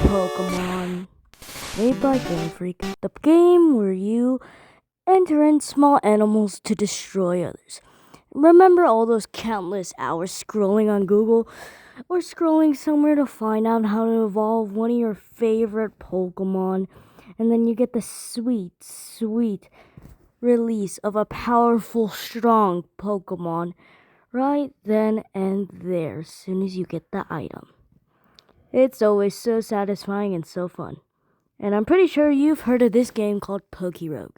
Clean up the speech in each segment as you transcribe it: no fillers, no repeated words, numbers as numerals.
Pokemon. Made by Game Freak. The game where you enter in small animals to destroy others. Remember all those countless hours scrolling on Google or scrolling somewhere to find out how to evolve one of your favorite Pokemon, and then you get the sweet release of a powerful, strong Pokemon right then and there as soon as you get the item. It's always so satisfying and so fun. And I'm pretty sure you've heard of this game called Pokerogue.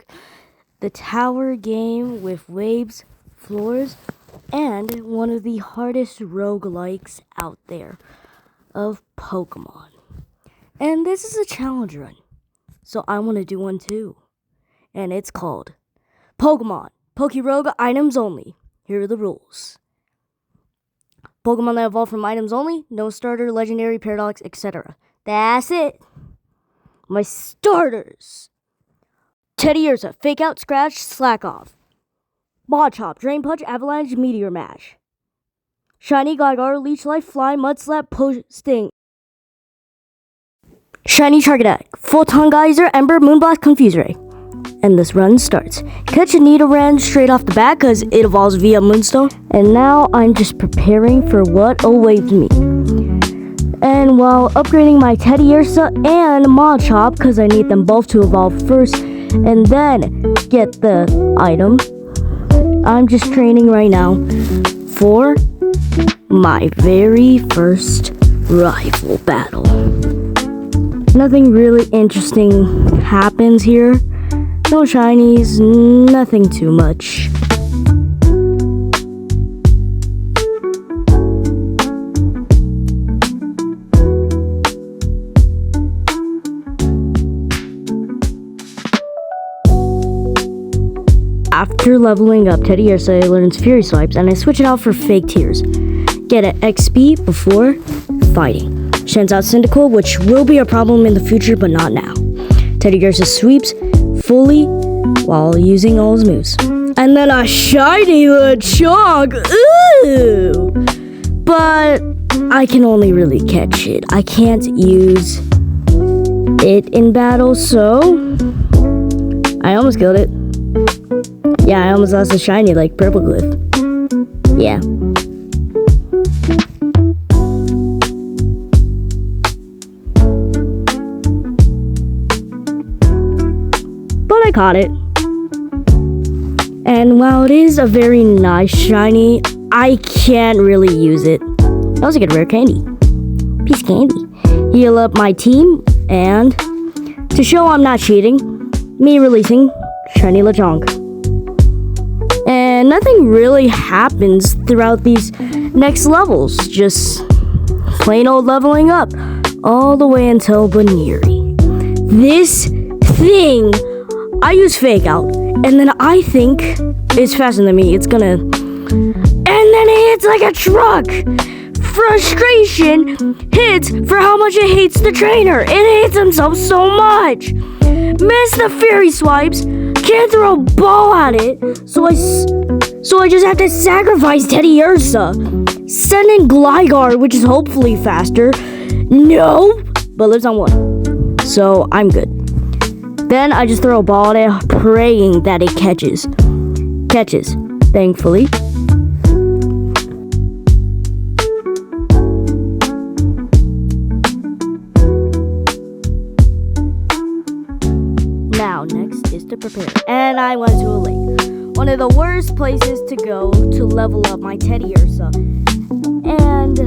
The tower game with waves, floors, and one of the hardest roguelikes out there of Pokemon. And this is a challenge run, so I want to do one too. And it's called Pokemon Pokerogue Items Only. Here are the rules. Pokemon that evolve from items only, no starter, legendary, paradox, etc. That's it. My starters. Teddiursa, Fake Out, Scratch, Slack Off. Machop, Drain Punch, Avalanche, Meteor Mash. Shiny Gligar, Leech Life, Fly, Mud Slap, Push, Sting. Shiny Charcadet, Photon Geyser, Ember, Moonblast, Confuse Ray. And this run starts. Catch a Nidoran straight off the bat because it evolves via Moonstone. And now I'm just preparing for what awaits me. And while upgrading my Teddiursa and Machop, because I need them both to evolve first and then get the item, I'm just training right now for my very first rival battle. Nothing really interesting happens here. No shinies, nothing too much. After leveling up Teddiursa, I learns Fury Swipes and I switch it out for Fake Tears. Get an XP before fighting. Sends out Cyndaquil, which will be a problem in the future, but not now. Teddiursa sweeps fully while using all his moves. And then a shiny Lechonk! Ooh! But I can only really catch it. I can't use it in battle, so I almost killed it. Yeah, I almost lost a shiny like Purple Glyph. Yeah. But I caught it. And while it is a very nice shiny, I can't really use it. I also get rare candy. Piece of candy. Heal up my team, and to show I'm not cheating, me releasing shiny Lechonk. And nothing really happens throughout these next levels. Just plain old leveling up all the way until Baniri. This thing, I use Fake Out, and then I think it's faster than me. It's gonna... And then it hits like a truck! Frustration hits for how much it hates the trainer. It hates himself so much. Miss the Fury Swipes. Can't throw a ball at it. So I just have to sacrifice Teddiursa. Send in Gligar, which is hopefully faster. No, but lives on 1. So I'm good. Then I just throw a ball at it, praying that it catches. Catches, thankfully. Now, next is to prepare. And I went to a lake. One of the worst places to go to level up my Teddiursa. And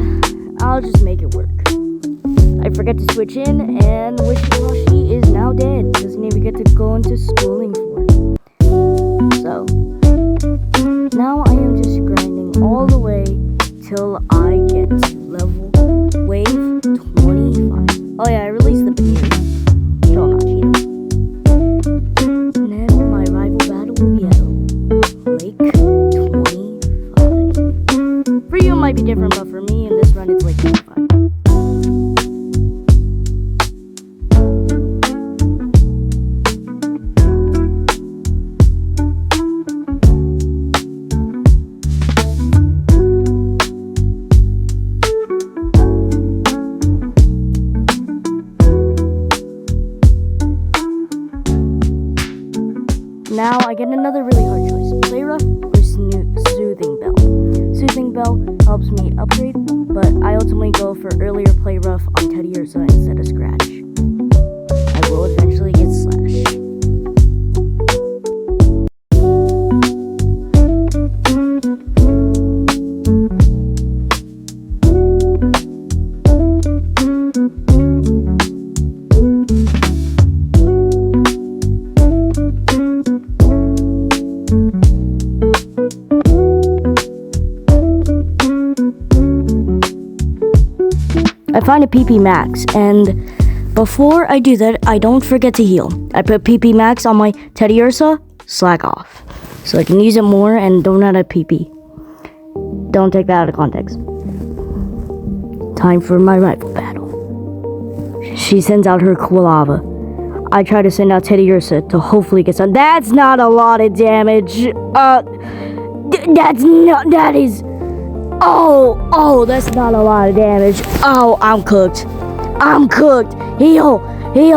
I'll just make it work. I forgot to switch in, and Wishy-Washy is now dead. Doesn't even get to go into schooling form. So, now I am just grinding all the way till I get to level wave 25. Oh yeah, I released the Baniri. So I'm not cheating. And then my rival battle will be at Lake 25. For you it might be different, but for me in this run it's Lake 25. get another really hard choice. Play Rough or Soothing Bell. Soothing Bell helps me upgrade, but I ultimately go for earlier Play Rough on Teddiursa instead of Scratch. I will eventually get Slash. I find a PP Max, and before I do that, I don't forget to heal. I put PP Max on my Teddiursa, slack off, so I can use it more and don't add a PP. Don't take that out of context. Time for my rival battle. She sends out her Quilava. I try to send out Teddiursa to hopefully get some. That's not a lot of damage. That is. Oh, that's not a lot of damage. Oh, I'm cooked. Heal,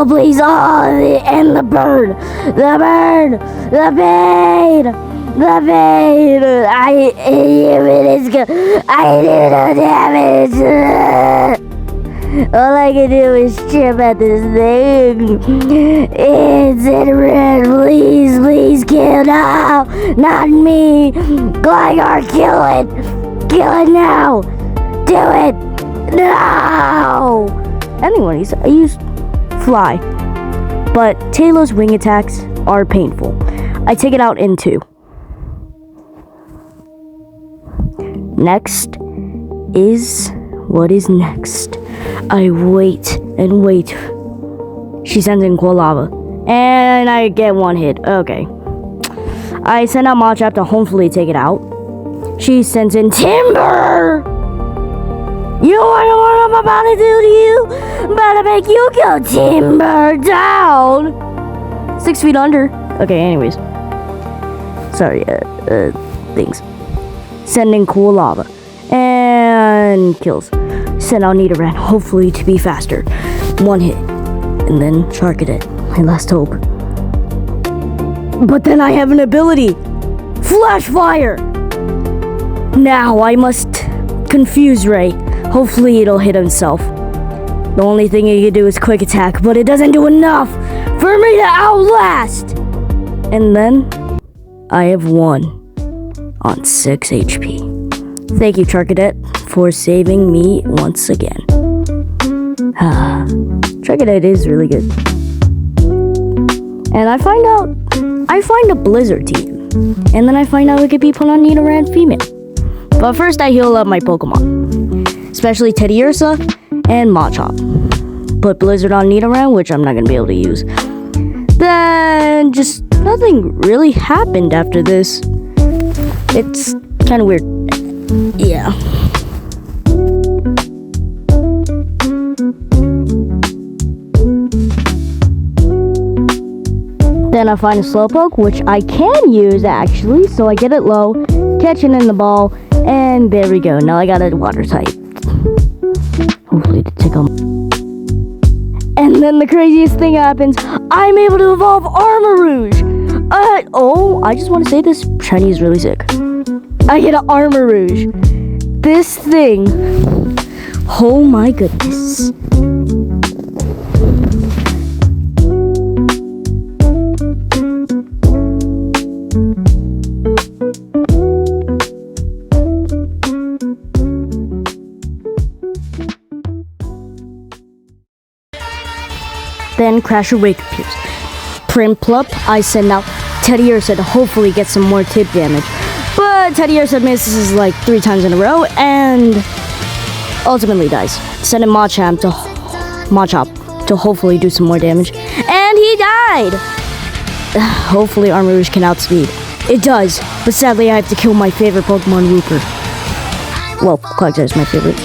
please. Oh, and the burn. The pain. I do no damage. All I can do is chip at this thing. It's in red. Please kill. No, not me. Gligar, kill it. Kill it now! Do it! No! Anyways, I used Fly. But Taylor's wing attacks are painful. I take it out in 2. Next is... What is next? I wait and wait. She sends in Quilava. And I get 1 hit. Okay. I send out Machop to hopefully take it out. She sends in Timber! You wanna know what I'm about to do to you? I'm about to make you go Timber down! 6 feet under. Okay, anyways. Sorry, things. Send in Quilava. And kills. Send out Nidoran, hopefully to be faster. 1 hit. And then Charcadet, my last hope. But then I have an ability! Flash Fire! Now I must confuse Ray. Hopefully it'll hit himself. The only thing he can do is quick attack, but it doesn't do enough for me to outlast! And then I have won on 6 HP. Thank you, Charcadet, for saving me once again. Charcadet is really good. And I find a Blizzard team. And then I find out it could be put on Nidoran female. But first I heal up my Pokemon. Especially Teddiursa and Machop. Put Blizzard on Nidoran, which I'm not going to be able to use. Then just nothing really happened after this. It's kind of weird. Yeah. Then I find a Slowpoke, which I can use actually, so I get it low, catch it in the ball, and there we go. Now I got a water type. Hopefully to tickle. And then the craziest thing happens. I'm able to evolve Armarouge. I just want to say this shiny is really sick. I get an Armarouge. This thing. Oh my goodness. Then Crasher Wake appears. Prinplup, I send out Teddiursa to hopefully get some more tip damage. But Teddiursa misses like 3 times in a row and ultimately dies. Send in Machop to hopefully do some more damage. And he died! Hopefully Armarouge can outspeed. It does, but sadly I have to kill my favorite Pokemon, Wooper. Well, Quagsire is my favorite.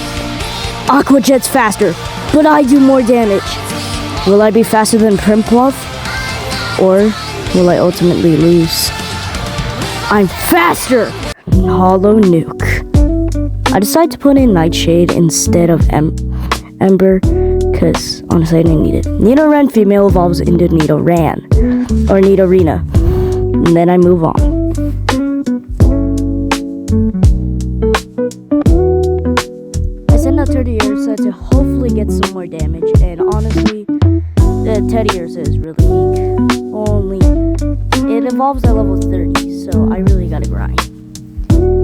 Aqua Jet's faster, but I do more damage. Will I be faster than Prinplup? Or will I ultimately lose? I'm faster! Hollow Nuke. I decided to put in Nightshade instead of Ember, because honestly I didn't need it. Nidoran female evolves into Nidoran, or Nidorina. and then I move on. I send out Teddy Ursa to hopefully get some more damage, and honestly, the Teddy Ursa is really weak. Only it evolves at level 30, so I really gotta grind.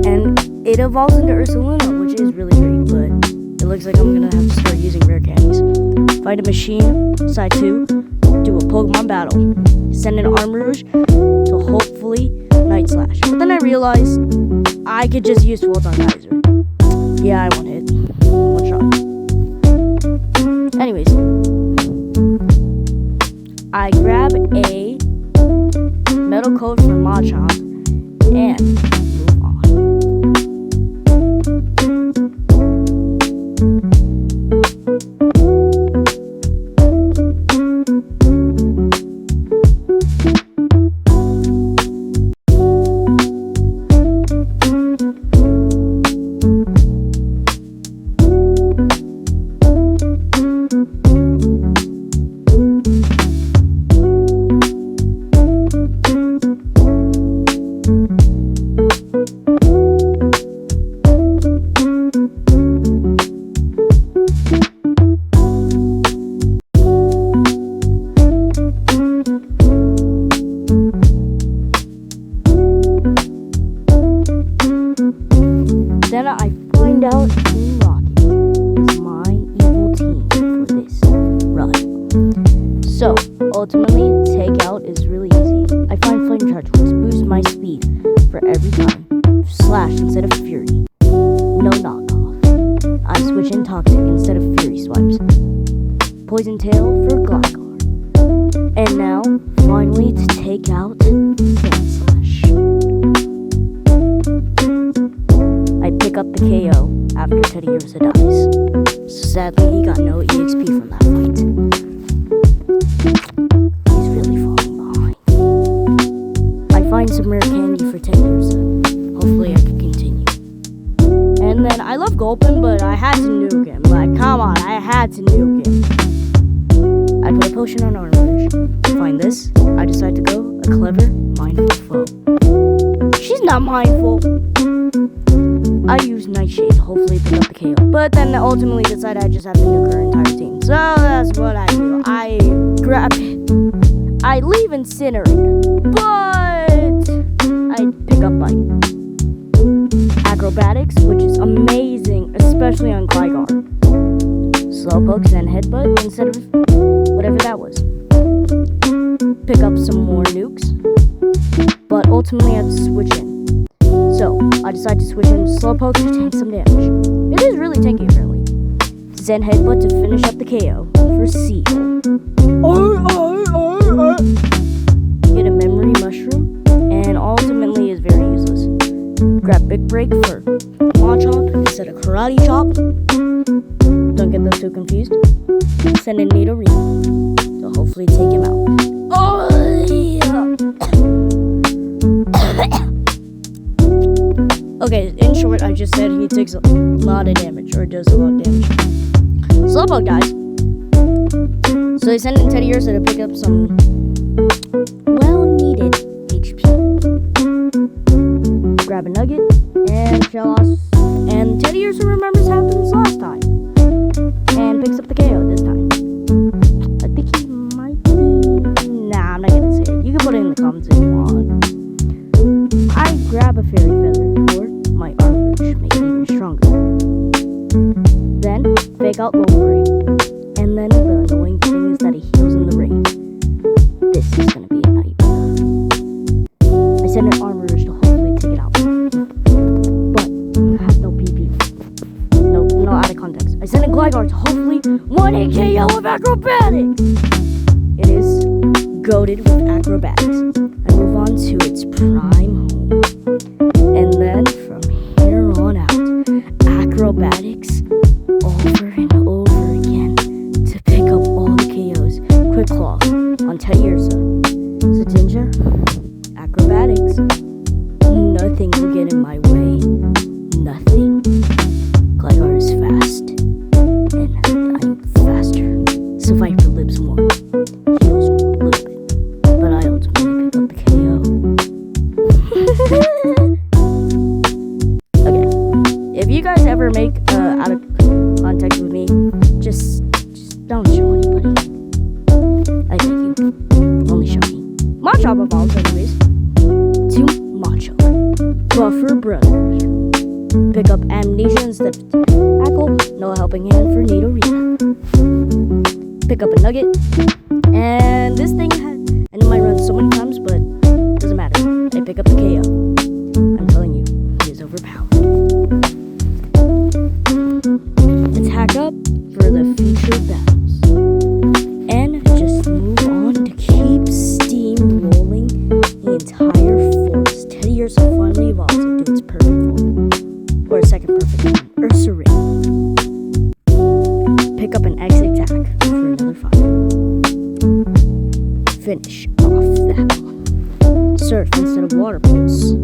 And it evolves into Ursaluna, which is really great, but it looks like I'm gonna have to start using rare candies. Find a machine, side 2, do a Pokemon battle, send an Armarouge to hopefully Night Slash. But then I realized I could just use Photon Geyser. Yeah, I won't hit. One shot. Anyways, I grab a Metal Coat from Machamp and move on. Then I find out Team Rocket is my evil team for this run. So, ultimately, Takeout is really easy. I find Flame Charge, which boosts my speed for every time. Slash instead of Fury. No knockoff. I switch in Toxic instead of Fury Swipes. Poison Tail for Gligar. And now, finally, to take out Sand Slash. I pick up the KO after Teddy Ursa dies. So sadly, he got no EXP from that fight. He's really falling behind. I find some rare candy for Teddy Ursa. Hopefully I can continue. And then I love Gulpin, but I had to nuke him. Like, come on, I had to nuke him. I put a potion on Armarouge. Find this. I decide to go a clever, mindful foe. She's not mindful. I use Nightshade to hopefully pick up the KO. But then ultimately decide I just have to nuke her entire team. So that's what I do. I grab it. I leave Incinerate. But I pick up Bite. Acrobatics, which is amazing, especially on Gligar. Slowpoke, then Headbutt instead of whatever that was. Pick up some more nukes. But ultimately I have to switch in. So, I decide to switch in Slowpoke to tank some damage. It is really tanky apparently. Zen Headbutt to finish up the KO for Seal. Get a Memory Mushroom, and ultimately is very useless. Grab Big Break for Machamp instead of Karate Chop. Don't get those too confused. Send in Nidorino to hopefully take him out. Okay, in short, I just said he takes a lot of damage, or does a lot of damage. Slowpoke dies. So they send in Teddy Ursa to pick up some well-needed HP. Grab a Nugget, and Shellos. And Teddy Ursa remembers what happened last time. And picks up the KO this time. I think he might be... Nah, I'm not gonna say it. You can put it in the comments if you want. I grab a Fairy Feather for my Armarouge, make it even stronger. Then, fake out Lowbray. And then the annoying thing is that it heals in the rain. This is gonna be a nightmare. I send an Armarouge to hopefully take it out. But, I have no PP. No out of context. I send a Gligar to hopefully 1-hit KO with Acrobatics! It is goated with Acrobatics. I move on to its prime home. And then, from here on out, Acrobatics over and over again to pick up all the KOs. Quick Claw on Teddy Ursa. Satinja, Acrobatics. Nothing will get in my way. Nothing. Gligar is fast. And I'm faster. So Viper lives more. Heals more a little bit. But I ultimately pick up the KO. Don't show anybody. I beg you. Only show me. Machop evolves anyways. To Machop. Buffer Brothers. Pick up Amnesia instead of Tackle. No helping hand for Nidorina. Pick up a Nugget. And this thing and it might run so many times, but it doesn't matter. I pick up the KO. I'm telling you, he is overpowered. Attack up for the future battles. And just move on to keep steamrolling the entire forest. Teddiursa finally evolves into its perfect form. Or a second perfect form, Ursaring. Pick up an X attack for another 5. Finish off that one. Surf instead of Water Pulse.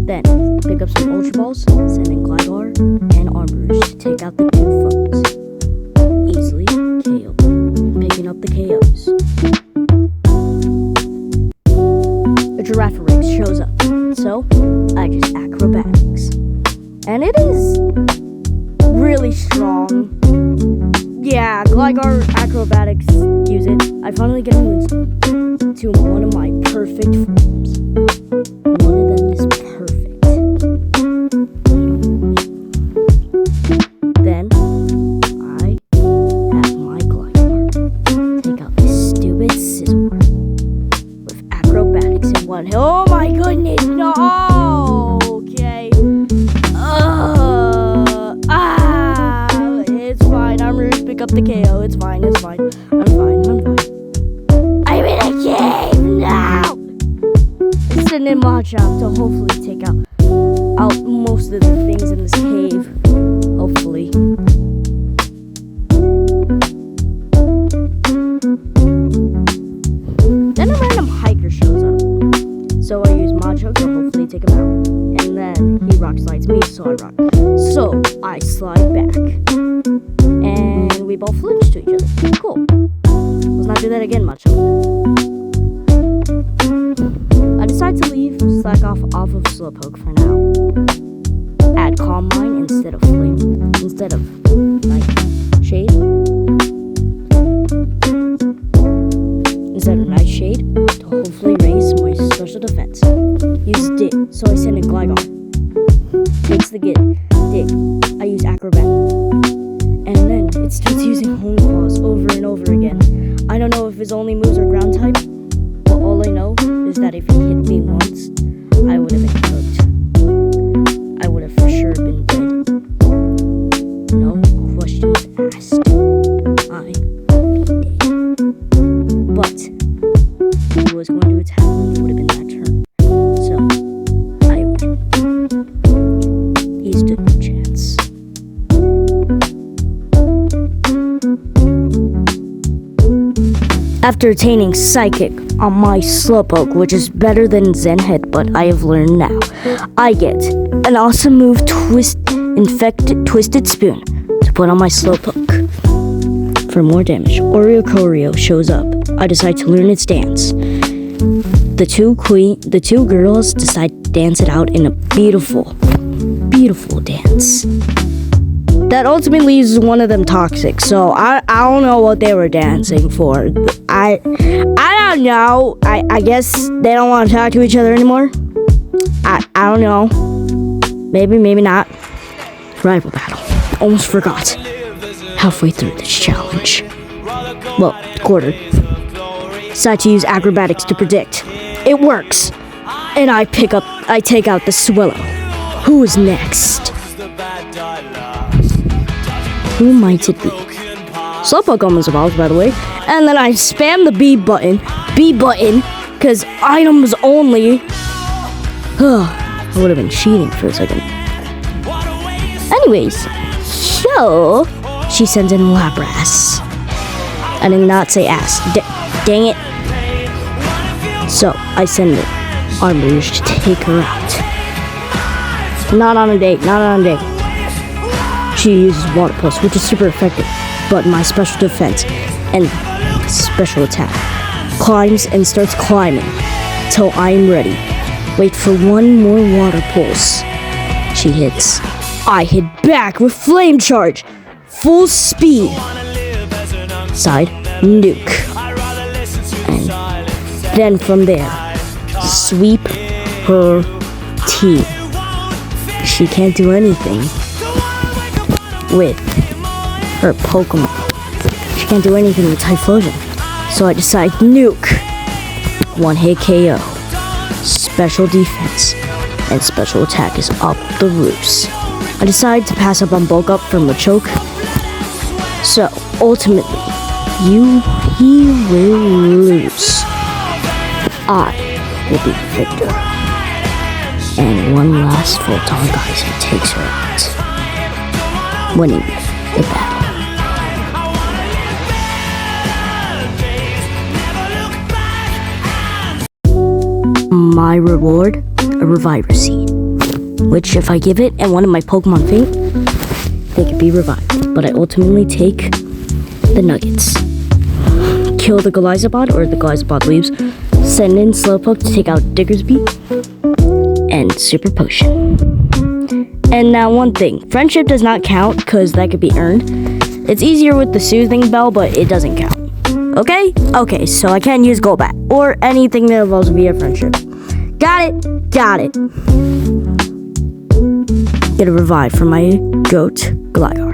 Then, pick up some Ultra Balls, send in Gligar and Armourouge to take out the 2 foes. Easily KO. Picking up the KOs. A Girafarig shows up, so I just Acrobatics. And it is really strong. Yeah, Gligar Acrobatics, use it. I finally get a Moonstone to one of my perfect forms. One of them is perfect. Then, I have my Gligar take out this stupid Scizor with Acrobatics in one hit. Oh my goodness, no! Okay. It's fine. Armourouge, pick up the KO. It's fine. I'm fine. I'm in a cave now! I'm sending in Machop to hopefully take out most of the things in this cave. Hopefully. Then a random hiker shows up. So I use Machop to hopefully take him out. And then he rock slides me, so I rock. So I slide back. And we both flinch to each other. Cool. Let's not do that again, Machop. I decide to leave, slack off of Slowpoke for now. Add Calm Mind instead of Shade. Instead of Nightshade to hopefully raise my special defense. Use Dig, so I send in Gligar. Takes the Dig. I use Acrobat. And then it starts using Hone Claws over and over again. I don't know if his only moves are ground type, but all I know is that if he hit me once, I would have been cooked. I would have for sure been dead. No questions asked. I would be dead. But if he was going to attack me, it would have been that turn. So, I win. He stood no chance. After attaining Psychic on my Slowpoke, which is better than Zen Head, but I have learned now, I get an awesome move, Twisted Spoon, to put on my Slowpoke. For more damage, Oricorio shows up. I decide to learn its dance. The two girls decide to dance it out in a beautiful, beautiful dance. That ultimately leaves one of them toxic, so I don't know what they were dancing for. I don't know. I guess they don't want to talk to each other anymore. I don't know. Maybe not. Rival battle. Almost forgot. Halfway through this challenge. Well, quarter. Decide to use Acrobatics to predict. It works. And I take out the Swellow. Who is next? Who might it be? Slowpoke almost evolved, by the way. And then I spam the B button, because items only. I would have been cheating for a second. Anyways, so she sends in Lapras. I did not say ass. Dang it. So I send in Armourouge to take her out. Not on a date. She uses Water Pulse, which is super effective, but my special defense and special attack climbs and starts climbing till I am ready. Wait for one more Water Pulse. She hits. I hit back with Flame Charge. Full speed. Side Nuke. And then from there, sweep her team. She can't do anything with her Pokemon. She can't do anything with Typhlosion. So I decide Nuke. One hit KO. Special defense and special attack is up the roost. I decide to pass up on Bulk Up from Machoke. So ultimately, he will lose. I will be the victor. And one last Photon Geyser takes her out, winning the battle. My reward, a Reviver Seed, which if I give it and one of my Pokemon faint, they could be revived. But I ultimately take the Nuggets. Kill the Golisopod, or the Golisopod leaves. Send in Slowpoke to take out Diggersby. And Super Potion. And now one thing. Friendship does not count because that could be earned. It's easier with the Soothing Bell, but it doesn't count. Okay? Okay, so I can't use Golbat or anything that involves via friendship. Got it? Got it. Get a revive for my goat, Gligar.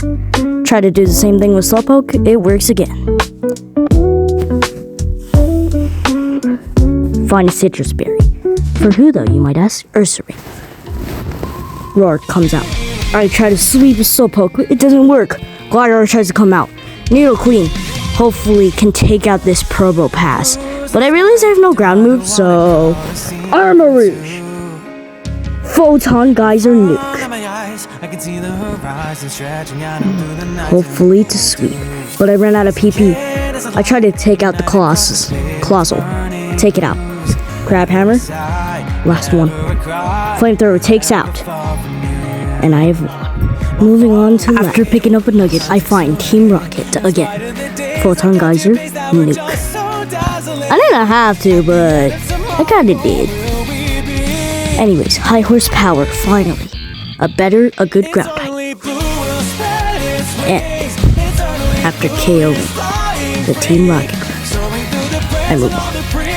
Try to do the same thing with Slowpoke. It works again. Find a Citrus Berry. For who though, you might ask? Ursaring. Roar comes out. I try to sweep a Slowpoke. It doesn't work. Gligar tries to come out. Nidoqueen hopefully can take out this Probopass. But I realize I have no ground move, so Armarouge. Photon Geyser Nuke. Hopefully to sweep. But I ran out of PP. I tried to take out the Colossal. Take it out. Crab Hammer. Last one. Flamethrower takes out. And I have won. Moving on to after picking up a Nugget, I find Team Rocket again. Photon Geyser Nuke. I didn't have to, but I kinda did. Anyways, high horsepower, finally. A good ground type. And after KOing the Team Rocket class, I move on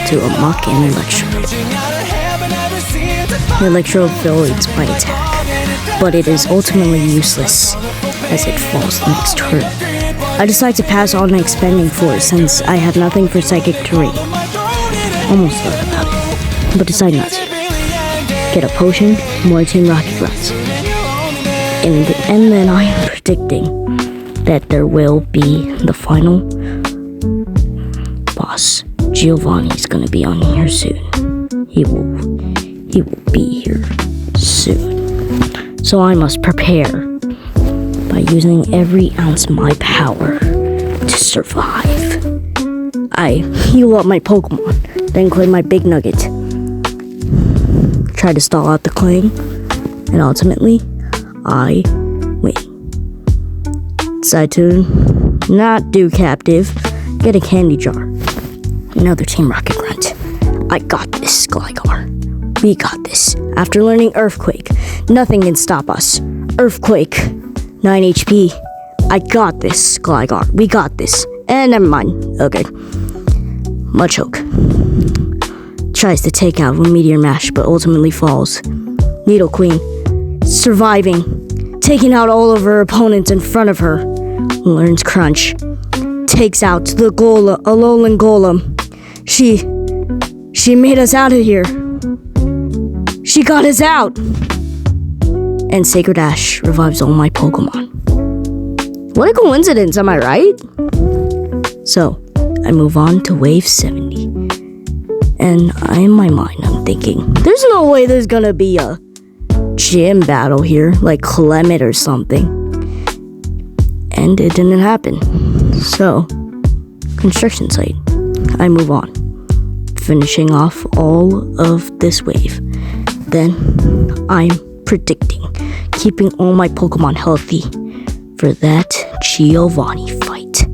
to a Mach and Electrode. The Electrode avoids my attack, but it is ultimately useless as it falls the next turn. I decide to pass on my Expanding Force since I have nothing for Psychic Terrain. Almost thought about it, but decide not to. Get a potion, more Team Rocket runs. And then I am predicting that there will be the final boss. Giovanni's gonna be on here soon. He will be here soon. So I must prepare by using every ounce of my power to survive. I heal up my Pokemon, then claim my big nugget. Try to stall out the claim, and ultimately, I win. Decide to not do captive, get a candy jar. Another Team Rocket grunt. I got this, Gligar. We got this. After learning Earthquake, nothing can stop us. Earthquake, 9 HP. I got this, Gligar. We got this. And never mind. Okay. Machoke tries to take out with Meteor Mash, but ultimately falls. Nidoqueen surviving, taking out all of her opponents in front of her. Learns Crunch, takes out the Alolan Golem. She made us out of here. She got us out. And Sacred Ash revives all my Pokemon. What a coincidence, am I right? So, I move on to Wave 70. And in my mind, I'm thinking, there's no way there's gonna be a gym battle here, like Clement or something. And it didn't happen. So, construction site. I move on, finishing off all of this wave. Then, I'm predicting keeping all my Pokemon healthy for that Giovanni fight.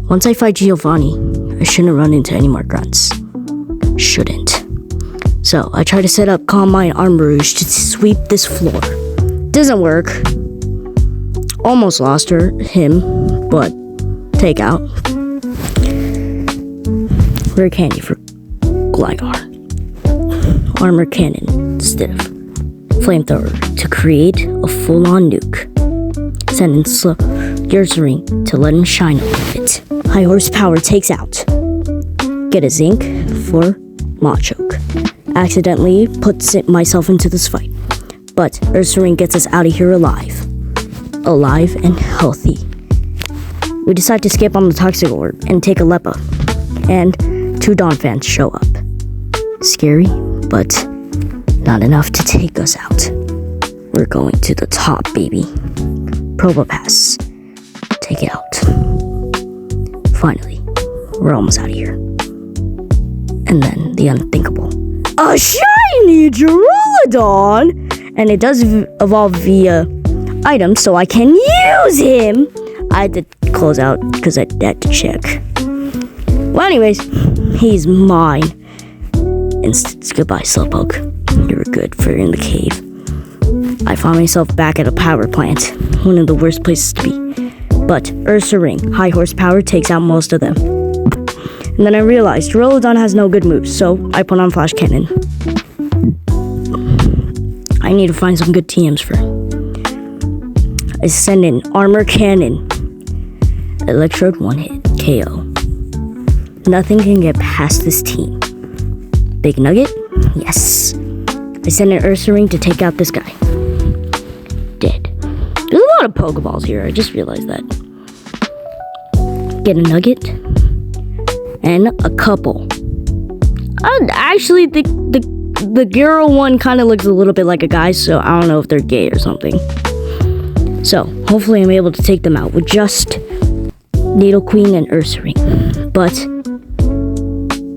Once I fight Giovanni, I shouldn't run into any more grunts. Shouldn't. So I try to set up Calm Mind Armarouge to sweep this floor. Doesn't work. almost lost him, but take out. Rare candy for Gligar. Armor cannon instead of flamethrower to create a full-on nuke. Send in Ursaring to let him shine a little bit. High horsepower takes out. Get a zinc for Machoke. Accidentally puts myself into this fight. But Ursaring gets us out of here alive. Alive and healthy. We decide to skip on the Toxic Orb and take a Leppa. And 2 Donphans show up. Scary, but not enough to take us out. We're going to the top, baby. Probopass. Take it out. Finally, we're almost out of here. And then the unthinkable. A shiny Duraludon! And it does evolve via item, so I can use him! I had to close out because I had to check. Well, anyways, he's mine. Goodbye, Slowpoke. You were good for in the cave. I found myself back at a power plant, one of the worst places to be. But Ursaring, high horsepower, takes out most of them. And then I realized Duraludon has no good moves, so I put on Flash Cannon. I need to find some good TMs for him. I send in Armor Cannon. Electrode 1 hit, KO. Nothing can get past this team. Big Nugget? Yes. I send an Ursaring to take out this guy. Dead. There's a lot of Pokeballs here, I just realized that. Get a Nugget. And a couple. Actually, the girl one kind of looks a little bit like a guy, so I don't know if they're gay or something. So, hopefully I'm able to take them out with just Nidoqueen and Ursaring.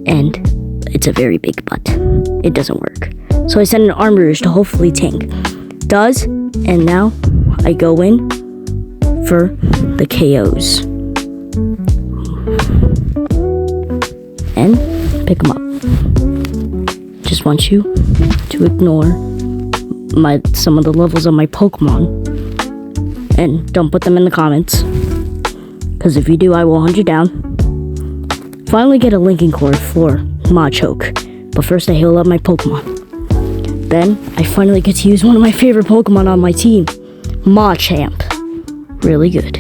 And it's a very big but. It doesn't work. So I send an Armourouge to hopefully tank. Does, and now I go in for the KOs. And pick them up. Just want you to ignore some of the levels of my Pokemon. And don't put them in the comments. Because if you do, I will hunt you down. Finally get a Linking Cord for Machoke. But first I heal up my Pokemon. Then I finally get to use one of my favorite Pokemon on my team. Machamp. Really good.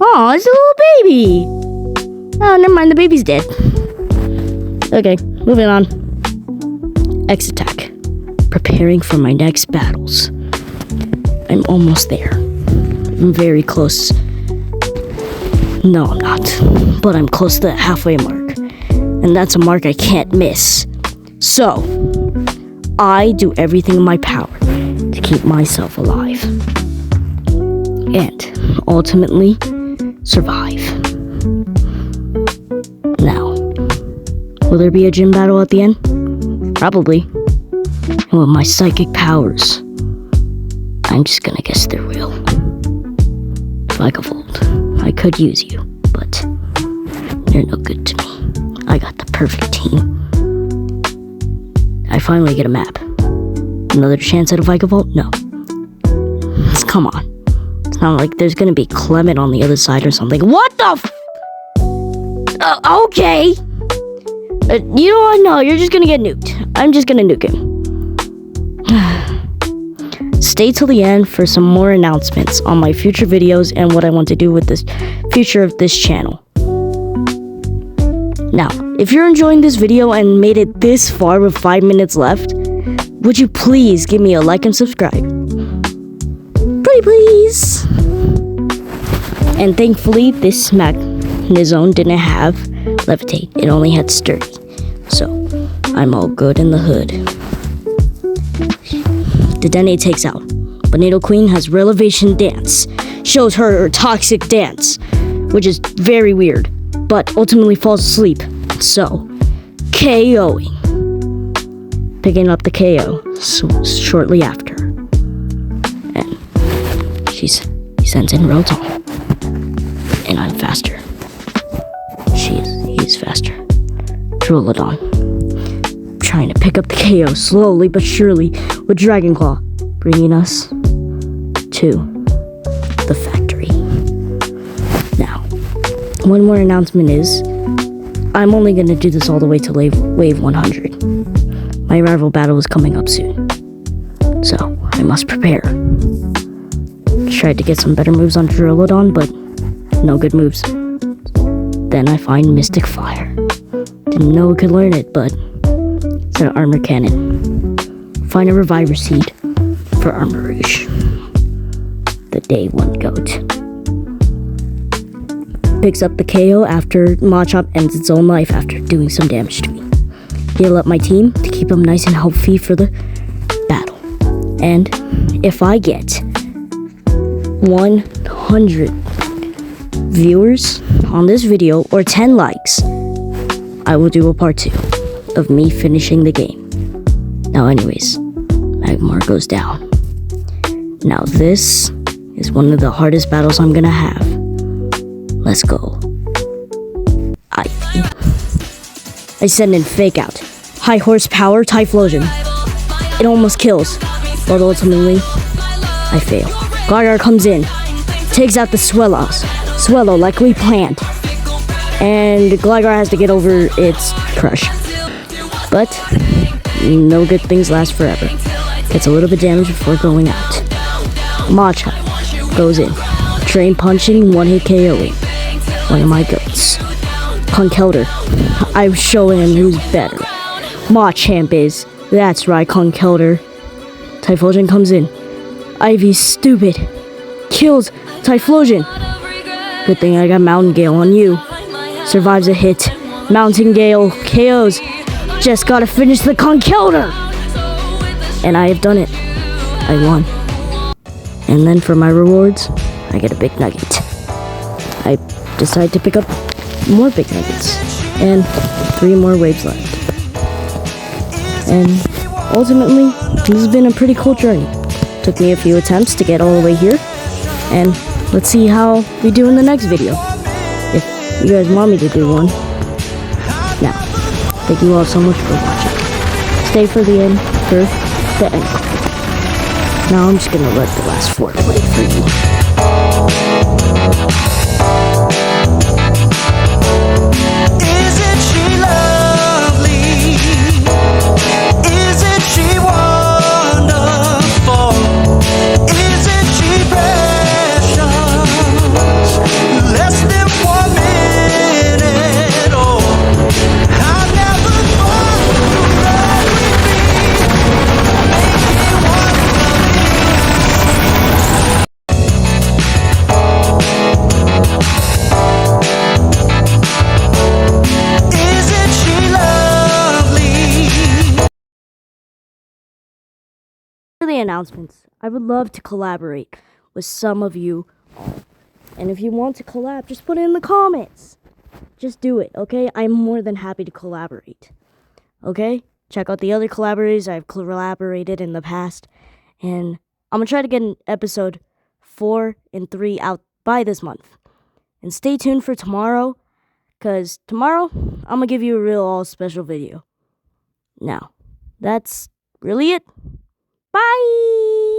Aw, it's a little baby. Oh, never mind, the baby's dead. Okay, moving on. X attack. Preparing for my next battles. I'm almost there. I'm very close. No, I'm not. But I'm close to that halfway mark. And that's a mark I can't miss. So, I do everything in my power to keep myself alive. And ultimately, survive. Now, will there be a gym battle at the end? Probably. And with my psychic powers, I'm just gonna guess there will. Vikavolt, I could use you, but you're no good to me. I got the perfect team. I finally get a map. Another chance at a Vikavolt? No. Come on. It's not like there's gonna be Clement on the other side or something. What the okay. You know what? No, you're just gonna get nuked. I'm just gonna nuke him. Stay till the end for some more announcements on my future videos and what I want to do with this future of this channel. Now, if you're enjoying this video and made it this far with 5 minutes left, would you please give me a like and subscribe? Pretty please. And thankfully, this Magnezone didn't have Levitate. It only had Sturdy. So, I'm all good in the hood. Dedenne takes out, but Nidoqueen has Relevation Dance. Shows her toxic dance, which is very weird, but ultimately falls asleep. So, KOing. Picking up the KO shortly after. And he sends in Rotom. And I'm faster. He's faster. Duraludon. Trying to pick up the KO slowly but surely with Dragon Claw, bringing us to the one more announcement is, I'm only gonna do this all the way to wave 100. My rival battle is coming up soon, so I must prepare. Tried to get some better moves on Duraludon, but no good moves. Then I find Mystic Fire. Didn't know I could learn it, but it's an armor cannon. Find a Reviver Seed for Armourouge, the day one goat. Picks up the KO after Machop ends its own life after doing some damage to me. Heal up my team to keep them nice and healthy for the battle. And if I get 100 viewers on this video or 10 likes, I will do a part 2 of me finishing the game. Now anyways, Magmar goes down. Now this is one of the hardest battles I'm gonna have. Let's go. I send in Fake Out. High horsepower Typhlosion. It almost kills, but ultimately, I fail. Gligar comes in, takes out the Swellow like we planned. And Gligar has to get over its crush. But no good things last forever. Gets a little bit damage before going out. Machop goes in, Drain Punching, one-hit KOing. One of my goats. Conkeldurr. I'm showing him who's better. Machamp is. That's right, Conkeldurr. Typhlosion comes in. Ivy's stupid. Kills Typhlosion. Good thing I got Mountain Gale on you. Survives a hit. Mountain Gale KOs. Just gotta finish the Conkeldurr. And I have done it. I won. And then for my rewards, I get a big nugget. I decide to pick up more big nuggets. And 3 more waves left. And ultimately, this has been a pretty cool journey. Took me a few attempts to get all the way here. And let's see how we do in the next video. If you guys want me to do one. Now, thank you all so much for watching. Stay for the end, for the end. Now I'm just gonna let the last 4 play for you. Isn't she lovely? Isn't she wonderful? Isn't she precious? Less than 1 minute. Oh, I never thought you'd run with me. Isn't she lovely? For the announcements, I would love to collaborate with some of you all. And if you want to collab, just put it in the comments. Just do it, okay? I'm more than happy to collaborate. Okay? Check out the other collaborators I've collaborated in the past. And I'm going to try to get an episode 4 and 3 out by this month. And stay tuned for tomorrow, because tomorrow, I'm going to give you a real all special video. Now, that's really it. Bye!